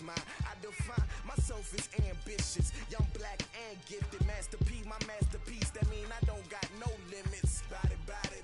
mine. I define myself as ambitious, young, black, and gifted. Master P, my masterpiece. That mean I don't got no limits. Bout it,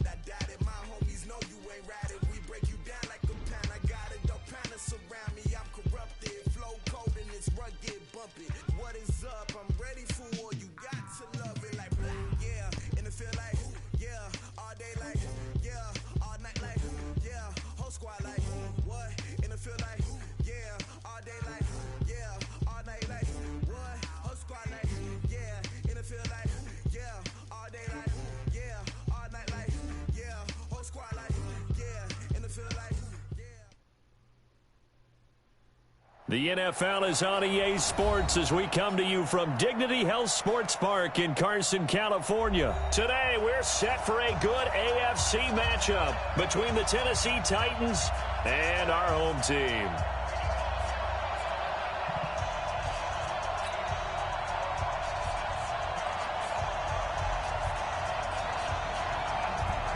I doubt it. My homies know you ain't right it. We break you down like a pound. I got it, dog pounders surround me. I'm corrupted, flow cold and it's rugged, bumpy. What is up? I'm ready for war. You got to love it like, yeah. And it feel like, yeah. All day like, yeah. All night like, yeah. Whole squad like, what? And it feel like, yeah. All day like, yeah. All night like, what? Whole squad like, yeah. And it feel like, yeah. All day like, yeah. All night like, yeah. Whole squad like, yeah. And it feel like, yeah. The NFL is on EA Sports as we come to you from Dignity Health Sports Park in Carson, California. Today, we're set for a good AFC matchup between the Tennessee Titans and our home team.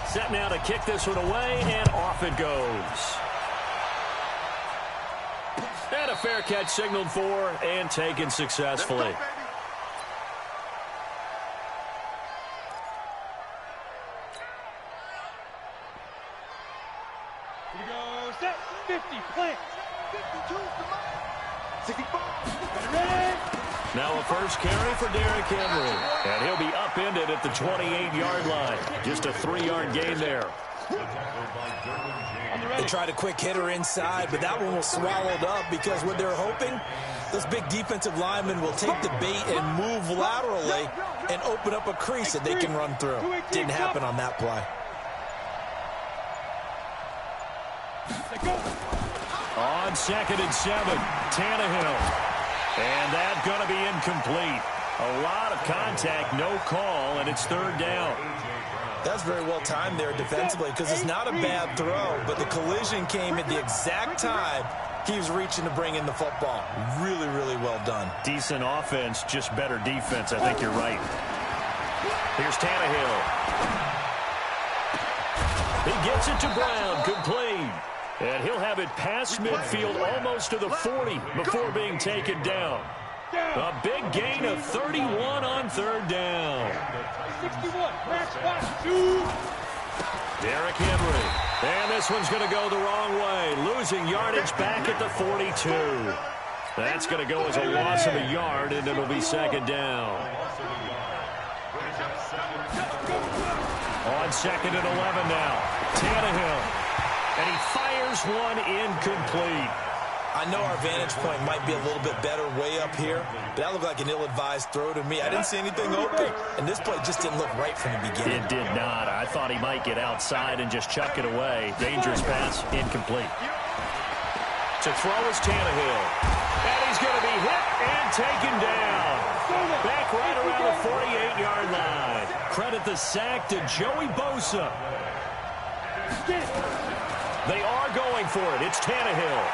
Set now to kick this one away, and off it goes. And a fair catch signaled for and taken successfully. Here we go, set, 50, plant, 52, 65, ready? Now a first carry for Derrick Henry. And he'll be upended at the 28-yard line. Just a 3-yard gain there. They tried a quick hitter inside, but that one was swallowed up because what they're hoping, those big defensive linemen will take the bait and move laterally and open up a crease that they can run through. Didn't happen on that play. On 2nd and 7, Tannehill. And that's going to be incomplete. A lot of contact, no call, and it's 3rd down. That's very well timed there defensively because it's not a bad throw, but the collision came at the exact time he was reaching to bring in the football. Really, really well done. Decent offense, just better defense. I think you're right. Here's Tannehill. He gets it to Brown, complete. And he'll have it past midfield almost to the 40 before being taken down. A big gain of 31 on 3rd down. 61, match, watch, shoot. Derrick Henry. And this one's going to go the wrong way. Losing yardage back at the 42. That's going to go as a loss of a yard, and it'll be 2nd down. On 2nd and 11 now. Tannehill. And he fires one incomplete. I know our vantage point might be a little bit better way up here, but that looked like an ill-advised throw to me. I didn't see anything open, and this play just didn't look right from the beginning. It did not. I thought he might get outside and just chuck it away. Dangerous pass, incomplete. To throw is Tannehill. And he's going to be hit and taken down. Back right around the 48-yard line. Credit the sack to Joey Bosa. They are going for it. It's Tannehill.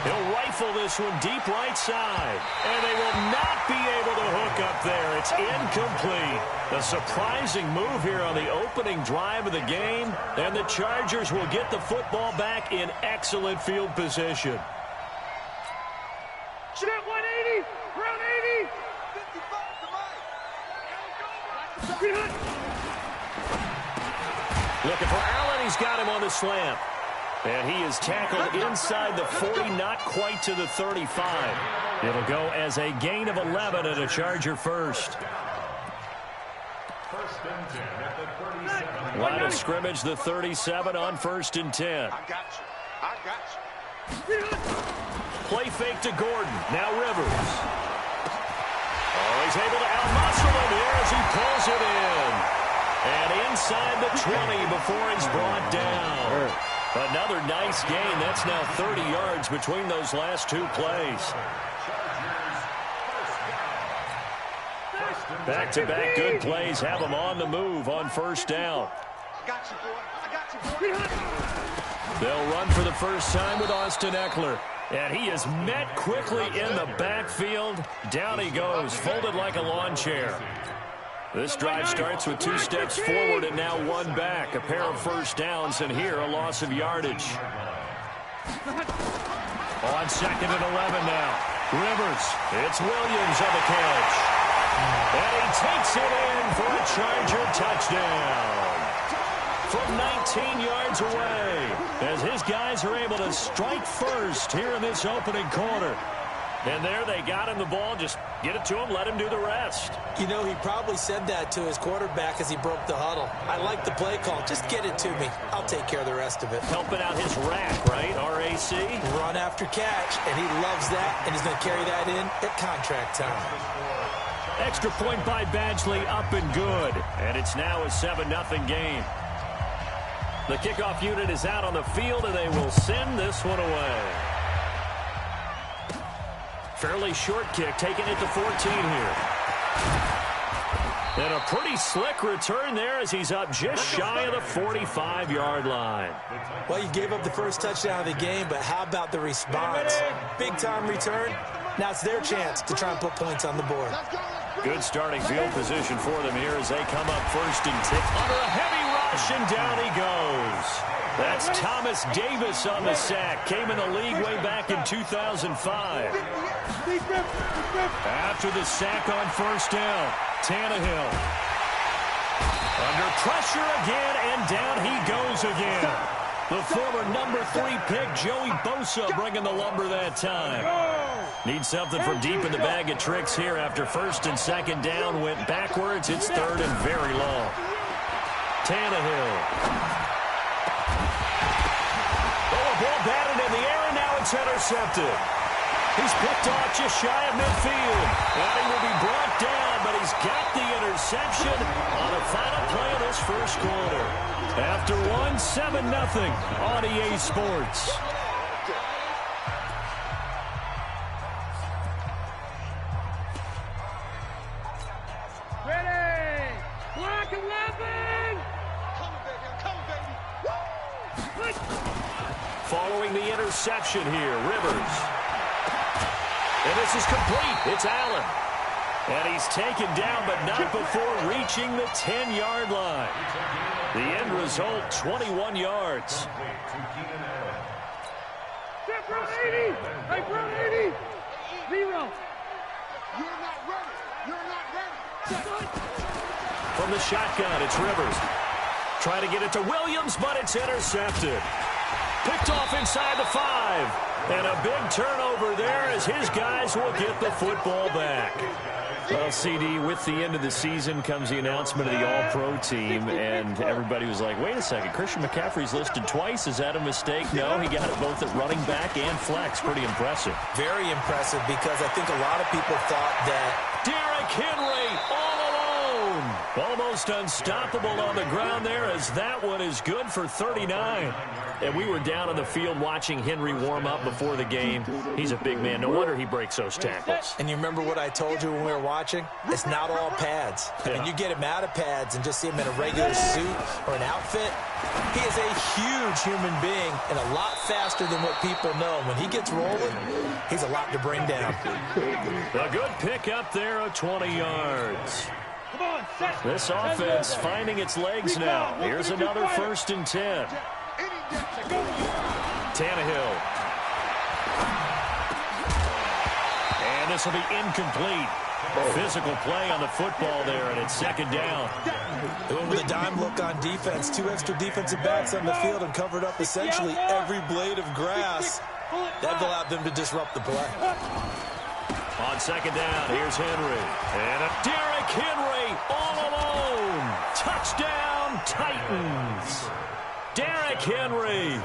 He'll rifle this one deep right side. And they will not be able to hook up there. It's incomplete. A surprising move here on the opening drive of the game. And the Chargers will get the football back in excellent field position. Shoot at 180, round 80. 55 to Mike. Looking for Allen. He's got him on the slant. And he is tackled inside the 40, not quite to the 35. It'll go as a gain of 11 and a Charger first. Line of scrimmage, the 37 on 1st and 10. I got you. Play fake to Gordon. Now Rivers. Oh, he's able to out-muscle him here as he pulls it in. And inside the 20 before he's brought down. Another nice gain. That's now 30 yards between those last two plays. Back-to-back good plays have them on the move on 1st down. I got you, boy. I got you, boy. They'll run for the first time with Austin Eckler. And he is met quickly in the backfield. Down he goes, folded like a lawn chair. This drive starts with 2 steps forward and now 1 back. A pair of first downs, and here a loss of yardage. On 2nd and 11 now. Rivers. It's Williams on the catch. And he takes it in for a Charger touchdown. From 19 yards away, as his guys are able to strike first here in this opening quarter. And there they got him the ball. Just get it to him, let him do the rest. You know, he probably said that to his quarterback as he broke the huddle. I like the play call. Just get it to me. I'll take care of the rest of it. Helping out his rack, right? RAC? Run after catch, and he loves that, and he's going to carry that in at contract time. Extra point by Badgley, up and good. And it's now a 7-0 game. The kickoff unit is out on the field, and they will send this one away. Fairly short kick, taking it to 14 here. And a pretty slick return there as he's up just shy of the 45-yard line. Well, you gave up the first touchdown of the game, but how about the response? Big-time return. Now it's their chance to try and put points on the board. Good starting field position for them here as they come up 1st and 10. Under a heavy rush, and down he goes. That's Thomas Davis on the sack. Came in the league way back in 2005. After the sack on 1st down, Tannehill. Under pressure again, and down he goes again. The former number 3 pick, Joey Bosa, bringing the lumber that time. Needs something from deep in the bag of tricks here after 1st and 2nd down. Went backwards. It's 3rd and very long. Tannehill. Ball batted in the air, and now it's intercepted. He's picked off just shy of midfield. And he will be brought down, but he's got the interception on the final play of this first quarter. After 7-0 on EA Sports. Ready! Block 11! Come, baby! Following the interception here, Rivers. And this is complete. It's Allen. And he's taken down, but not before reaching the 10-yard line. The end result, 21 yards. Step from 80! Hey, from 80! 0! You're not ready! You're not ready! From the shotgun, it's Rivers. Trying to get it to Williams, but it's intercepted. Picked off inside the 5. And a big turnover there as his guys will get the football back. Well, CD, with the end of the season comes the announcement of the All-Pro team, and everybody was like, wait a second, Christian McCaffrey's listed twice. Is that a mistake? No, he got it both at running back and flex. Pretty impressive. Very impressive, because I think a lot of people thought that Derrick Henry all alone. Almost unstoppable on the ground there as that one is good for 39. And we were down on the field watching Henry warm up before the game. He's a big man. No wonder he breaks those tackles. And you remember what I told you when we were watching? It's not all pads. I mean, you get him out of pads and just see him in a regular suit or an outfit. He is a huge human being and a lot faster than what people know. When he gets rolling, he's a lot to bring down. A good pick up there of 20 yards. This offense finding its legs now. Here's another 1st and 10. Tannehill. And this will be incomplete. Physical play on the football there, and it's 2nd down. Doing with a dime look on defense. 2 extra defensive backs on the field and covered up essentially every blade of grass. That allowed them to disrupt the play. On 2nd down, here's Henry. And a Derrick Henry all alone. Touchdown, Titans. Derrick Henry,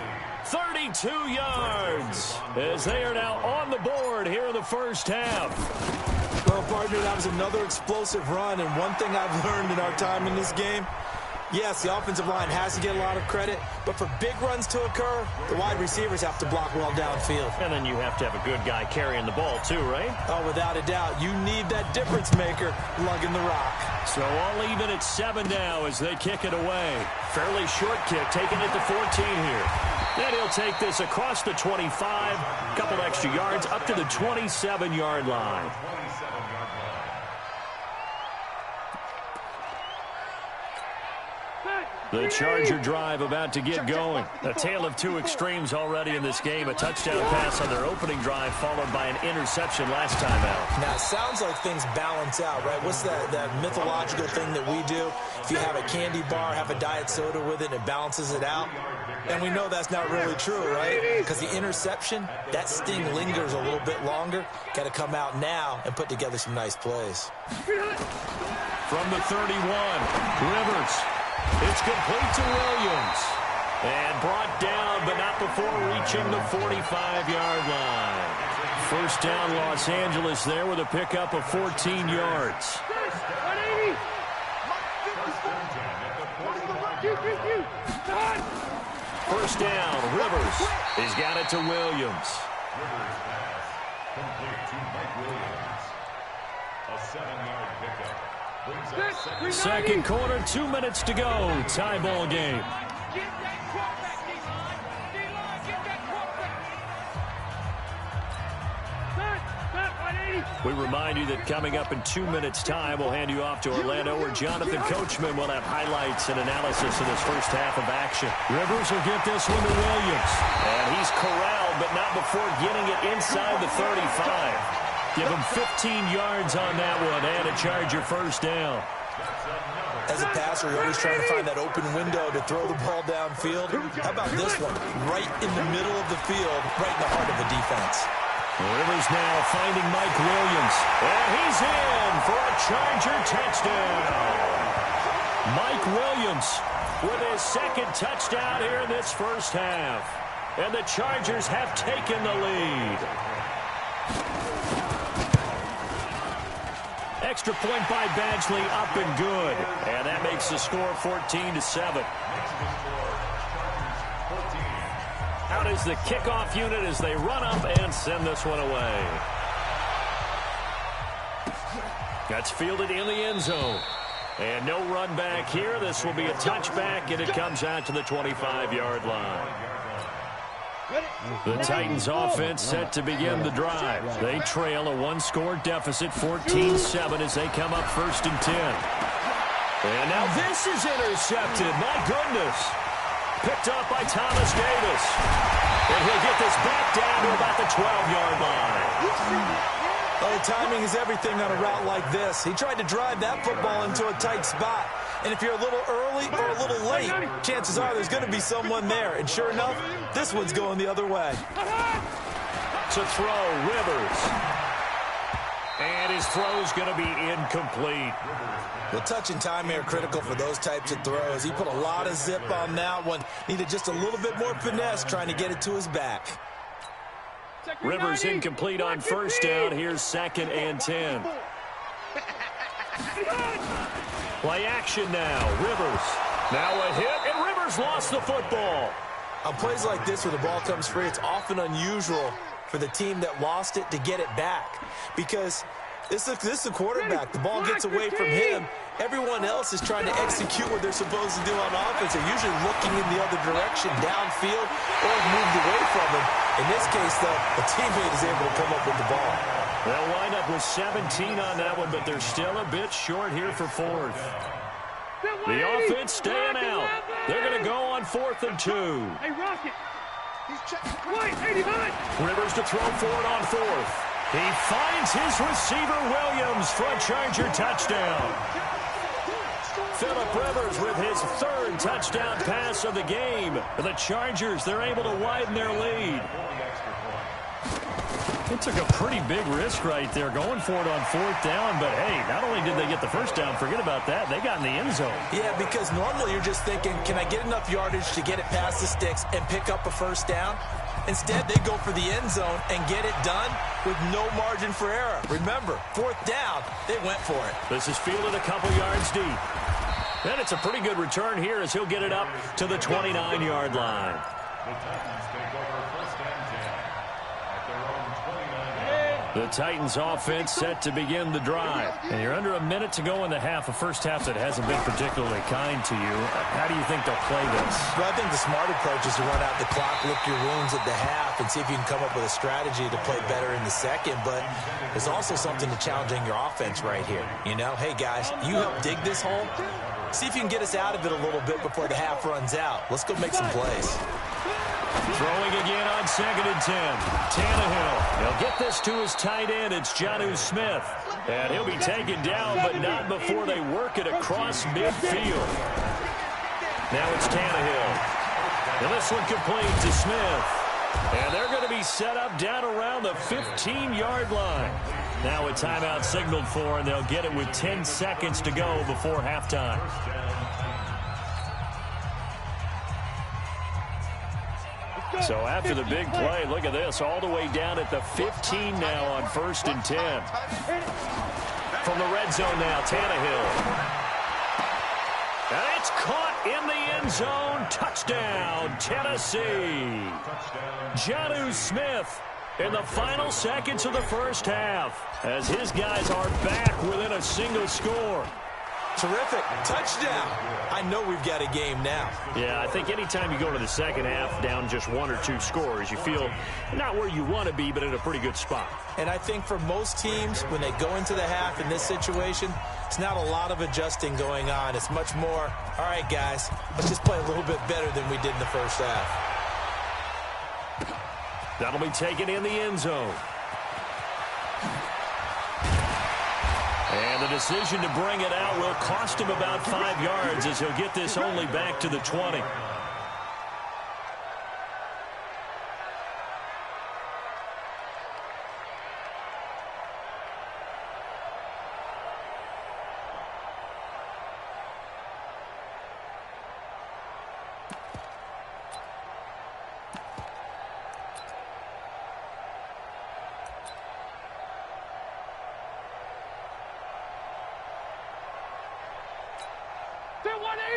32 yards, as they are now on the board here in the first half. Well, partner, that was another explosive run, and one thing I've learned in our time in this game, yes, the offensive line has to get a lot of credit, but for big runs to occur, the wide receivers have to block well downfield. And then you have to have a good guy carrying the ball too, right? Oh, without a doubt. You need that difference maker lugging the rock. So all even at 7 now as they kick it away. Fairly short kick, taking it to 14 here. And he'll take this across the 25, couple extra yards, up to the 27-yard line. The Charger drive about to get going. A tale of two extremes already in this game. A touchdown pass on their opening drive followed by an interception last time out. Now, it sounds like things balance out, right? What's that mythological thing that we do? If you have a candy bar, have a diet soda with it, it balances it out. And we know that's not really true, right? Because the interception, that sting lingers a little bit longer. Got to come out now and put together some nice plays. From the 31, Rivers. It's complete to Williams. And brought down, but not before reaching the 45-yard line. First down, Los Angeles there with a pickup of 14 yards. First down, Rivers. He's got it to Williams. Complete to Mike Williams. A 7-yard pickup. Second quarter, 2 minutes to go. Tie ball game. We remind you that coming up in 2 minutes' time, we'll hand you off to Orlando, where Jonathan Coachman will have highlights and analysis of this first half of action. Rivers will get this one to Williams. And he's corralled, but not before getting it inside the 35. Give him 15 yards on that one and a Charger first down. As a passer, you're always trying to find that open window to throw the ball downfield. How about this one? Right in the middle of the field, right in the heart of the defense. Rivers now finding Mike Williams. And he's in for a Charger touchdown. Mike Williams with his second touchdown here in this first half. And the Chargers have taken the lead. Extra point by Badgley, up and good. And that makes the score 14-7. Out is the kickoff unit as they run up and send this one away. That's fielded in the end zone. And no run back here. This will be a touchback, and it comes out to the 25-yard line. The Titans offense set to begin the drive. They trail a one-score deficit, 14-7, as they come up 1st and 10. And now this is intercepted. My goodness. Picked up by Thomas Davis. And he'll get this back down to about the 12-yard line. Oh, timing is everything on a route like this. He tried to drive that football into a tight spot. And if you're a little early or a little late, chances are there's going to be someone there. And sure enough, this one's going the other way. To throw, Rivers. And his throw's going to be incomplete. Well, touch and timing are critical for those types of throws. He put a lot of zip on that one. Needed just a little bit more finesse trying to get it to his back. Rivers incomplete on first down. Here's 2nd and 10. Play action now. Rivers. Now a hit, and Rivers lost the football. On plays like this where the ball comes free, it's often unusual for the team that lost it to get it back. Because this is the quarterback. The ball gets away from him. Everyone else is trying to execute what they're supposed to do on offense. They're usually looking in the other direction, downfield, or moved away from him. In this case, though, the teammate is able to come up with the ball. They'll wind up with 17 on that one, but they're still a bit short here for 4th. The offense staying out. They're going to go on 4th and 2. Hey, Rocket. He's checking. Right, 89. Rivers to throw for it on 4th. He finds his receiver, Williams, for a Charger touchdown. Phillip Rivers with his 3rd touchdown pass of the game. The Chargers, they're able to widen their lead. They took a pretty big risk right there going for it on 4th down, but hey, not only did they get the first down, forget about that, they got in the end zone. Yeah, because normally you're just thinking, can I get enough yardage to get it past the sticks and pick up a first down? Instead, they go for the end zone and get it done with no margin for error. Remember, 4th down, they went for it. This is fielded a couple yards deep. And it's a pretty good return here as he'll get it up to the 29-yard line. The Titans take over 1st and 10 at their own 29. The Titans offense set to begin the drive. And you're under a minute to go in the half, a first half that hasn't been particularly kind to you. How do you think they'll play this? Well, I think the smart approach is to run out the clock, lick your wounds at the half, and see if you can come up with a strategy to play better in the second. But there's also something to challenging your offense right here. You know, hey, guys, you help dig this hole. See if you can get us out of it a little bit before the half runs out. Let's go make some plays. Throwing again on 2nd and 10. Tannehill. He'll get this to his tight end. It's Jonnu Smith. And he'll be taken down, but not before they work it across midfield. Now it's Tannehill. And this one complete to Smith. And they're going to be set up down around the 15-yard line. Now a timeout signaled for, and they'll get it with 10 seconds to go before halftime. So after the big play, look at this, all the way down at the 15 now on 1st and 10. From the red zone now, Tannehill. And it's caught in the end zone. Touchdown, Tennessee. Jonnu Smith in the final seconds of the first half as his guys are back within a single score. Terrific. Touchdown. I know we've got a game now. Yeah, I think anytime you go to the second half down just 1 or 2 scores, you feel not where you want to be, but in a pretty good spot. And I think for most teams, when they go into the half in this situation, it's not a lot of adjusting going on. It's much more, all right, guys, let's just play a little bit better than we did in the first half. That'll be taken in the end zone. And the decision to bring it out will cost him about 5 yards as he'll get this only back to the 20.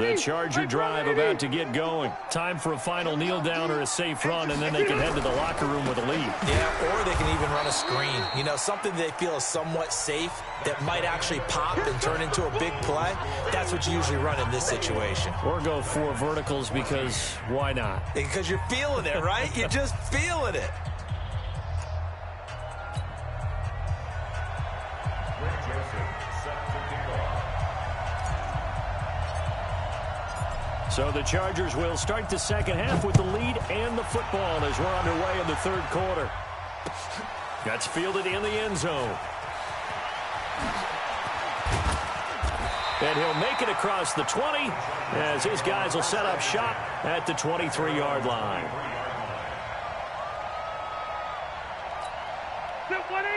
The Charger drive about to get going. Time for a final kneel down or a safe run, and then they can head to the locker room with a lead. Yeah, or they can even run a screen. You know, something they feel is somewhat safe that might actually pop and turn into a big play. That's what you usually run in this situation. Or go 4 verticals because why not? Because you're feeling it, right? You're just feeling it. So the Chargers will start the second half with the lead and the football as we're underway in the third quarter. That's fielded in the end zone. And he'll make it across the 20 as his guys will set up shop at the 23-yard line.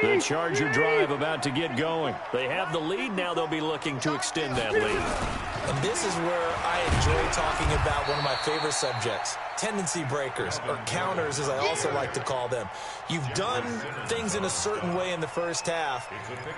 The Charger drive about to get going. They have the lead. Now they'll be looking to extend that lead. And this is where I enjoy talking about one of my favorite subjects, tendency breakers, or counters as I also like to call them. You've done things in a certain way in the first half,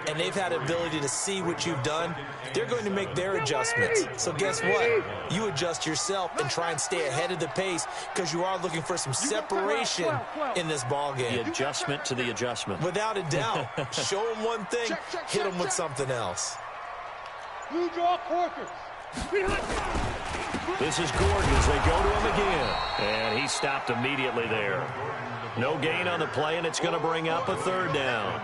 and they've had the ability to see what you've done. They're going to make their adjustments. So guess what? You adjust yourself and try and stay ahead of the pace because you are looking for some separation in this ball game. The adjustment to the adjustment. Without a doubt. Show them one thing, hit them with something else. Blue draw quarters. This is Gordon as they go to him again. And he stopped immediately there. No gain on the play, and it's going to bring up a third down.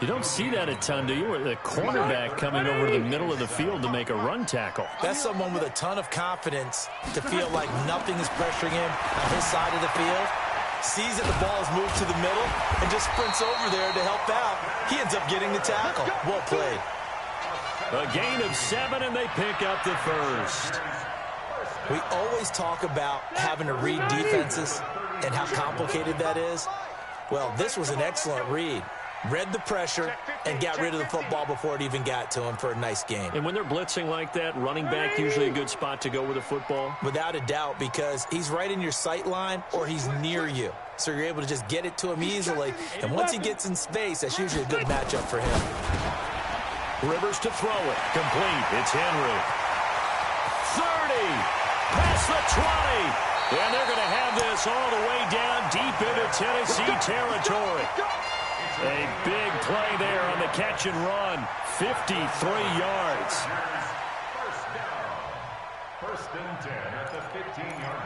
You don't see that a ton, do you? Where the cornerback coming over to the middle of the field to make a run tackle. That's someone with a ton of confidence to feel like nothing is pressuring him on his side of the field. Sees that the ball is moved to the middle and just sprints over there to help out. He ends up getting the tackle. Well played. A gain of 7, and they pick up the first. We always talk about having to read defenses and how complicated that is. Well, this was an excellent read. Read the pressure and got rid of the football before it even got to him for a nice game. And when they're blitzing like that, running back usually a good spot to go with the football? Without a doubt, because he's right in your sight line or he's near you. So you're able to just get it to him easily. And once he gets in space, that's usually a good matchup for him. Rivers to throw it. Complete. It's Henry. 30. Past the 20. And they're going to have this all the way down deep into Tennessee territory. A big play there on the catch and run. 53 yards. First and 10 at the 15-yard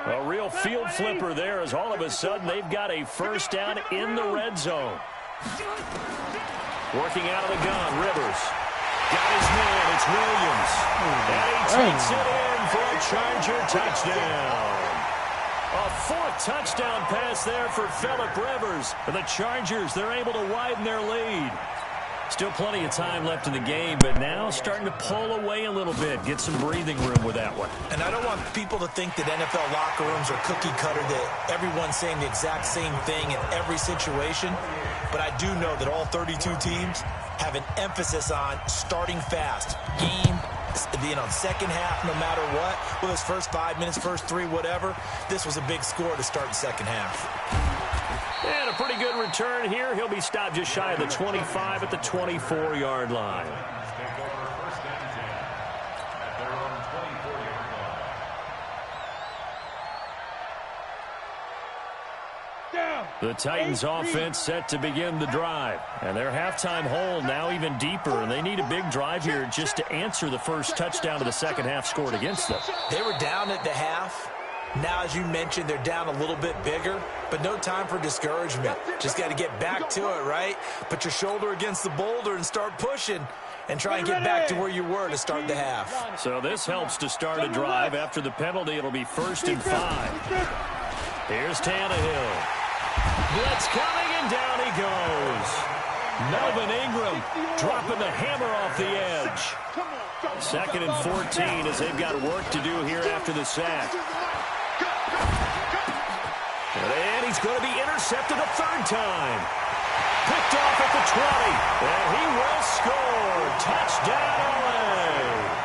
line. A real field flipper there as all of a sudden they've got a first down in the red zone. Working out of the gun, Rivers. Got his man. It's Williams. And he takes it in for a Charger touchdown. A fourth touchdown pass there for Phillip Rivers. And the Chargers, they're able to widen their lead. Still plenty of time left in the game, but now starting to pull away a little bit. Get some breathing room with that one. And I don't want people to think that NFL locker rooms are cookie cutter, that everyone's saying the exact same thing in every situation. But I do know that all 32 teams have an emphasis on starting fast. Game, second half, no matter what. Well, his first 5 minutes, first 3, whatever. This was a big score to start the second half. And a pretty good return here. He'll be stopped just shy of the 25 at the 24-yard line. The Titans offense set to begin the drive. And their halftime hole now even deeper. And they need a big drive here just to answer the first touchdown of the second half scored against them. They were down at the half. Now, as you mentioned, they're down a little bit bigger, but no time for discouragement. Just got to get back to it, right? Put your shoulder against the boulder and start pushing and try and get back to where you were to start the half. So this helps to start a drive. After the penalty, it'll be 1st and 5. Here's Tannehill. Blitz coming, and down he goes. Melvin Ingram dropping the hammer off the edge. 2nd and 14 as they've got work to do here after the sack. And he's going to be intercepted a 3rd time. Picked off at the 20. And he will score. Touchdown, LA.